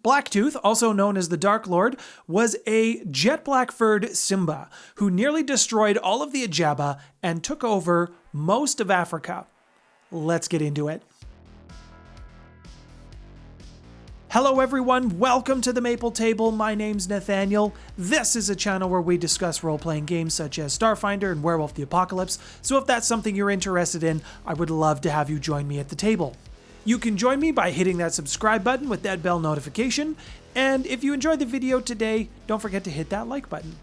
Blacktooth, also known as the Dark Lord, was a jet black-furred Simba who nearly destroyed all of the Ajaba and took over most of Africa. Let's get into it. Hello everyone, welcome to the Maple Table. My name's Nathaniel. This is a channel where we discuss role-playing games such as Starfinder and Werewolf the Apocalypse, so if that's something you're interested in, I would love to have you join me at the table. You can join me by hitting that subscribe button with that bell notification, and if you enjoyed the video today, don't forget to hit that like button.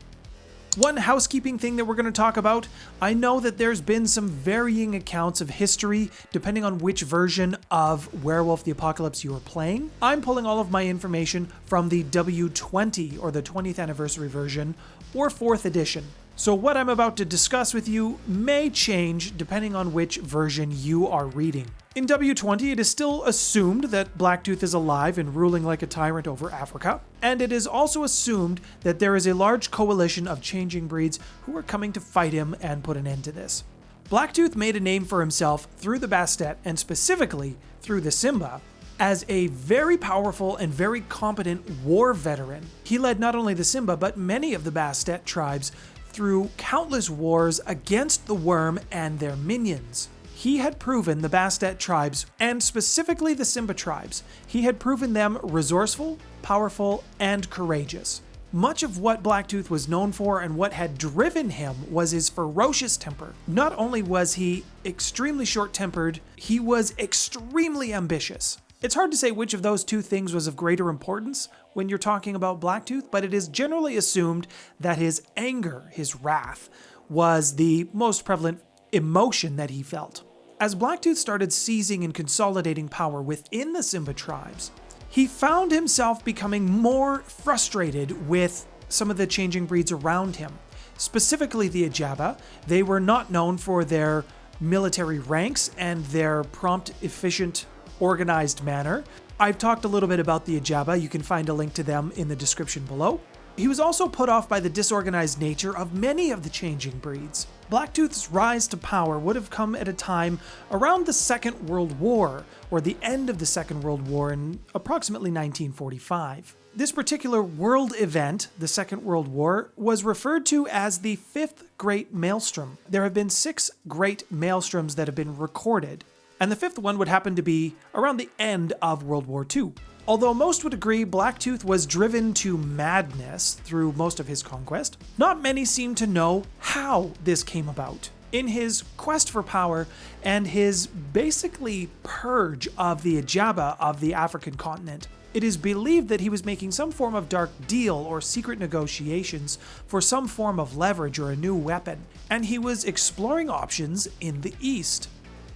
One housekeeping thing that we're going to talk about, I know that there's been some varying accounts of history depending on which version of Werewolf the Apocalypse you are playing. I'm pulling all of my information from the W20 or the 20th anniversary version or 4th edition. So what I'm about to discuss with you may change depending on which version you are reading. In W20, it is still assumed that Blacktooth is alive and ruling like a tyrant over Africa, and it is also assumed that there is a large coalition of changing breeds who are coming to fight him and put an end to this. Blacktooth made a name for himself through the Bastet, and specifically through the Simba, as a very powerful and very competent war veteran. He led not only the Simba, but many of the Bastet tribes through countless wars against the Worm and their minions. He had proven the Bastet tribes, and specifically the Simba tribes, he had proven them resourceful, powerful, and courageous. Much of what Blacktooth was known for and what had driven him was his ferocious temper. Not only was he extremely short-tempered, he was extremely ambitious. It's hard to say which of those two things was of greater importance when you're talking about Blacktooth, but it is generally assumed that his anger, his wrath, was the most prevalent emotion that he felt. As Blacktooth started seizing and consolidating power within the Simba tribes, he found himself becoming more frustrated with some of the changing breeds around him. Specifically the Ajaba. They were not known for their military ranks and their prompt, efficient, organized manner. I've talked a little bit about the Ajaba. You can find a link to them in the description below. He was also put off by the disorganized nature of many of the changing breeds. Blacktooth's rise to power would have come at a time around the Second World War, or the end of the Second World War in approximately 1945. This particular world event, the Second World War, was referred to as the Fifth Great Maelstrom. There have been 6 great maelstroms that have been recorded, and the 5th one would happen to be around the end of World War II. Although most would agree Blacktooth was driven to madness through most of his conquest, not many seem to know how this came about. In his quest for power and his basically purge of the Ajaba of the African continent, it is believed that he was making some form of dark deal or secret negotiations for some form of leverage or a new weapon, and he was exploring options in the East.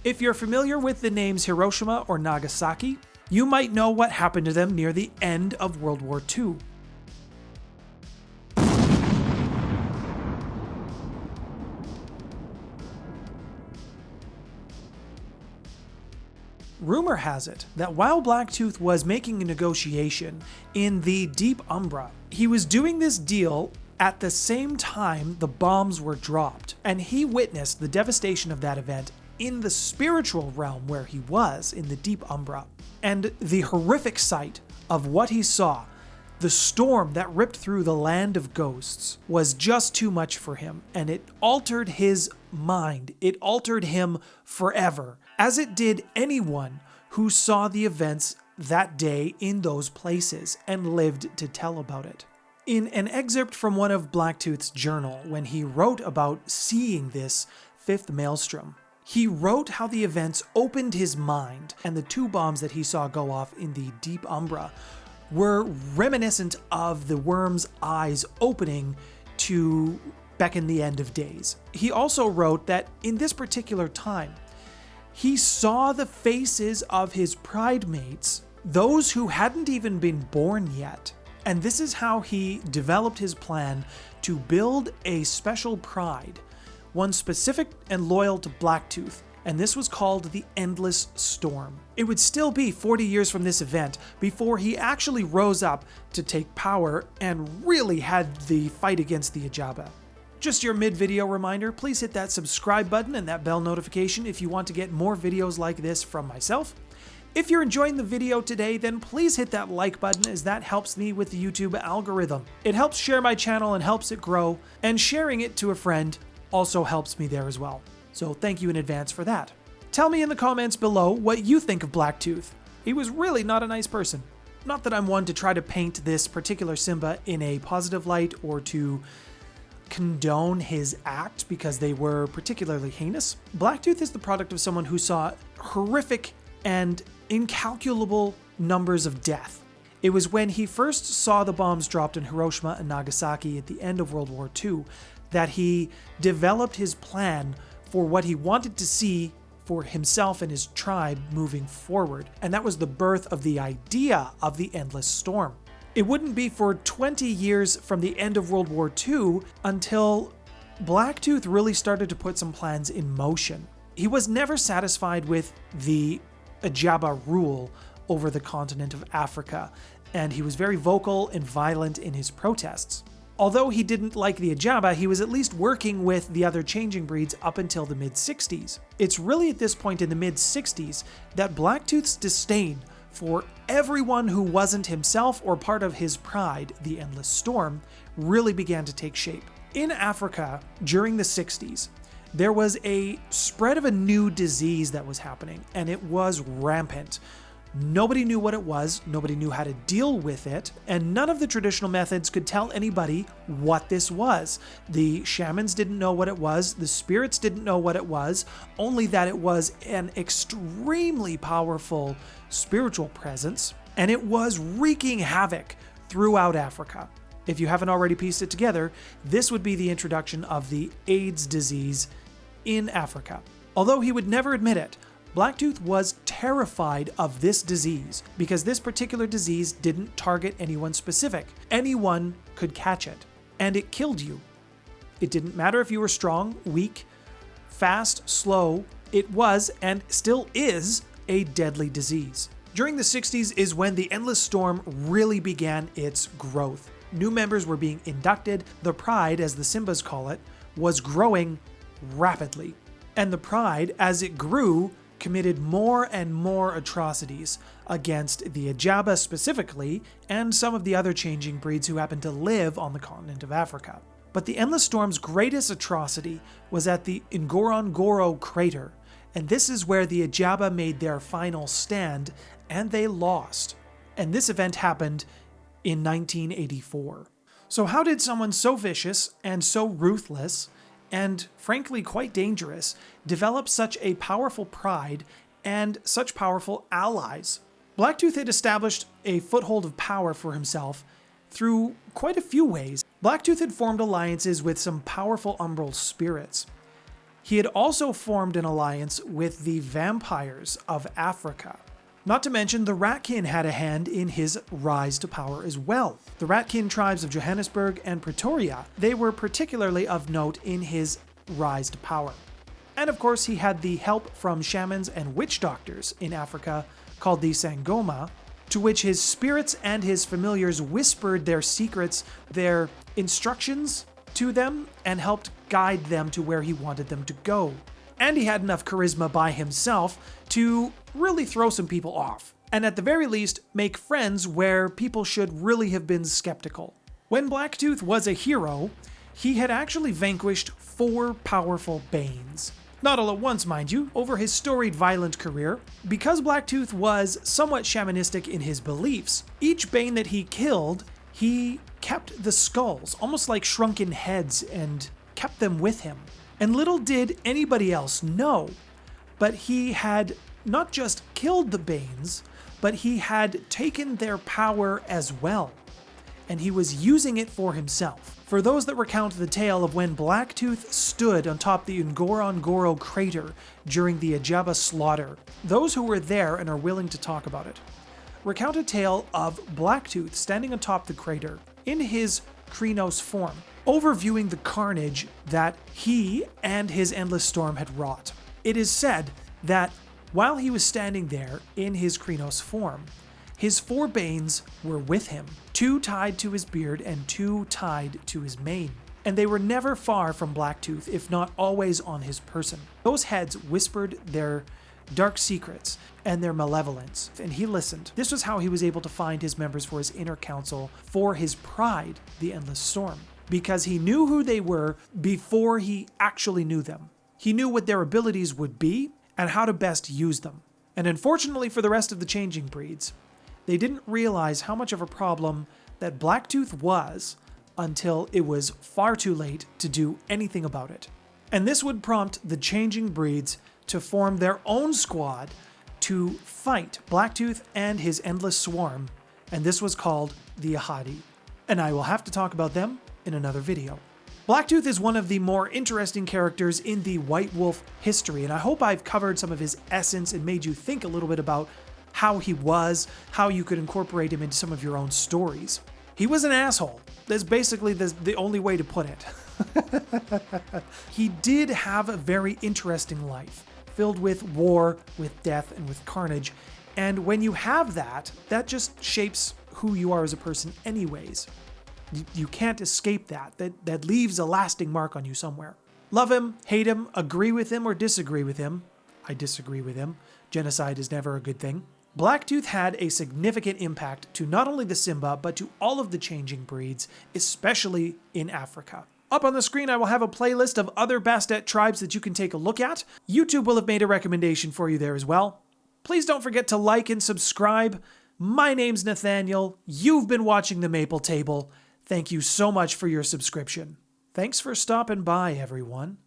If you're familiar with the names Hiroshima or Nagasaki, you might know what happened to them near the end of World War II. Rumor has it that while Blacktooth was making a negotiation in the Deep Umbra, he was doing this deal at the same time the bombs were dropped, and he witnessed the devastation of that event in the spiritual realm where he was, in the Deep Umbra. And the horrific sight of what he saw, the storm that ripped through the land of ghosts, was just too much for him, and it altered his mind. It altered him forever, as it did anyone who saw the events that day in those places and lived to tell about it. In an excerpt from one of Blacktooth's journal, when he wrote about seeing this 5th maelstrom, he wrote how the events opened his mind, and the 2 bombs that he saw go off in the Deep Umbra were reminiscent of the worm's eyes opening to beckon the end of days. He also wrote that in this particular time, he saw the faces of his pride mates, those who hadn't even been born yet. And this is how he developed his plan to build a special pride, one specific and loyal to Blacktooth, and this was called the Endless Storm. It would still be 40 years from this event before he actually rose up to take power and really had the fight against the Ajaba. Just your mid-video reminder, please hit that subscribe button and that bell notification if you want to get more videos like this from myself. If you're enjoying the video today, then please hit that like button, as that helps me with the YouTube algorithm. It helps share my channel and helps it grow, and sharing it to a friend also helps me there as well. So thank you in advance for that. Tell me in the comments below what you think of Blacktooth. He was really not a nice person. Not that I'm one to try to paint this particular Simba in a positive light or to condone his act because they were particularly heinous. Blacktooth is the product of someone who saw horrific and incalculable numbers of death. It was when he first saw the bombs dropped in Hiroshima and Nagasaki at the end of World War II that he developed his plan for what he wanted to see for himself and his tribe moving forward. And that was the birth of the idea of the Endless Storm. It wouldn't be for 20 years from the end of World War II until Blacktooth really started to put some plans in motion. He was never satisfied with the Ajaba rule over the continent of Africa, and he was very vocal and violent in his protests. Although he didn't like the Ajaba, he was at least working with the other changing breeds up until the mid-60s. It's really at this point in the mid-60s that Blacktooth's disdain for everyone who wasn't himself or part of his pride, the Endless Storm, really began to take shape. In Africa, during the 60s, there was a spread of a new disease that was happening, and it was rampant. Nobody knew what it was, nobody knew how to deal with it, and none of the traditional methods could tell anybody what this was. The shamans didn't know what it was, the spirits didn't know what it was, only that it was an extremely powerful spiritual presence, and it was wreaking havoc throughout Africa. If you haven't already pieced it together, this would be the introduction of the AIDS disease in Africa. Although he would never admit it, Blacktooth was terrified of this disease because this particular disease didn't target anyone specific. Anyone could catch it, and it killed you. It didn't matter if you were strong, weak, fast, slow, it was, and still is, a deadly disease. During the 60s is when the Endless Storm really began its growth. New members were being inducted, the Pride, as the Simbas call it, was growing rapidly. And the Pride, as it grew, committed more and more atrocities against the Ajaba specifically, and some of the other changing breeds who happened to live on the continent of Africa. But the Endless Storm's greatest atrocity was at the Ngorongoro crater, and this is where the Ajaba made their final stand, and they lost. And this event happened in 1984. So how did someone so vicious and so ruthless and frankly quite dangerous develop such a powerful pride and such powerful allies? Blacktooth had established a foothold of power for himself through quite a few ways. Blacktooth had formed alliances with some powerful umbral spirits. He had also formed an alliance with the vampires of Africa. Not to mention, the Ratkin had a hand in his rise to power as well. The Ratkin tribes of Johannesburg and Pretoria, they were particularly of note in his rise to power. And of course, he had the help from shamans and witch doctors in Africa called the Sangoma, to which his spirits and his familiars whispered their secrets, their instructions to them, and helped guide them to where he wanted them to go. And he had enough charisma by himself to really throw some people off, and at the very least, make friends where people should really have been skeptical. When Blacktooth was a hero, he had actually vanquished 4 powerful Banes. Not all at once, mind you, over his storied violent career. Because Blacktooth was somewhat shamanistic in his beliefs, each Bane that he killed, he kept the skulls, almost like shrunken heads, and kept them with him. And little did anybody else know, but he had not just killed the Banes, but he had taken their power as well, and he was using it for himself. For those that recount the tale of when Blacktooth stood on top the Ngorongoro crater during the Ajaba slaughter, those who were there and are willing to talk about it, recount a tale of Blacktooth standing atop the crater in his Krynos form, overviewing the carnage that he and his Endless Storm had wrought. It is said that while he was standing there in his Krynos form, his 4 Banes were with him, 2 tied to his beard and 2 tied to his mane. And they were never far from Blacktooth, if not always on his person. Those heads whispered their dark secrets, and their malevolence. And he listened. This was how he was able to find his members for his inner council, for his pride, the Endless Storm. Because he knew who they were before he actually knew them. He knew what their abilities would be and how to best use them. And unfortunately for the rest of the changing breeds, they didn't realize how much of a problem that Blacktooth was until it was far too late to do anything about it. And this would prompt the changing breeds to form their own squad to fight Blacktooth and his endless swarm, and this was called the Ahadi. And I will have to talk about them in another video. Blacktooth is one of the more interesting characters in the White Wolf history, and I hope I've covered some of his essence and made you think a little bit about how he was, how you could incorporate him into some of your own stories. He was an asshole. That's basically the only way to put it. He did have a very interesting life, filled with war, with death, and with carnage. And when you have that, that just shapes who you are as a person anyways. You can't escape that. That leaves a lasting mark on you somewhere. Love him, hate him, agree with him, or disagree with him. I disagree with him. Genocide is never a good thing. Blacktooth had a significant impact to not only the Simba, but to all of the changing breeds, especially in Africa. Up on the screen, I will have a playlist of other Bastet tribes that you can take a look at. YouTube will have made a recommendation for you there as well. Please don't forget to like and subscribe. My name's Nathaniel. You've been watching The Maple Table. Thank you so much for your subscription. Thanks for stopping by, everyone.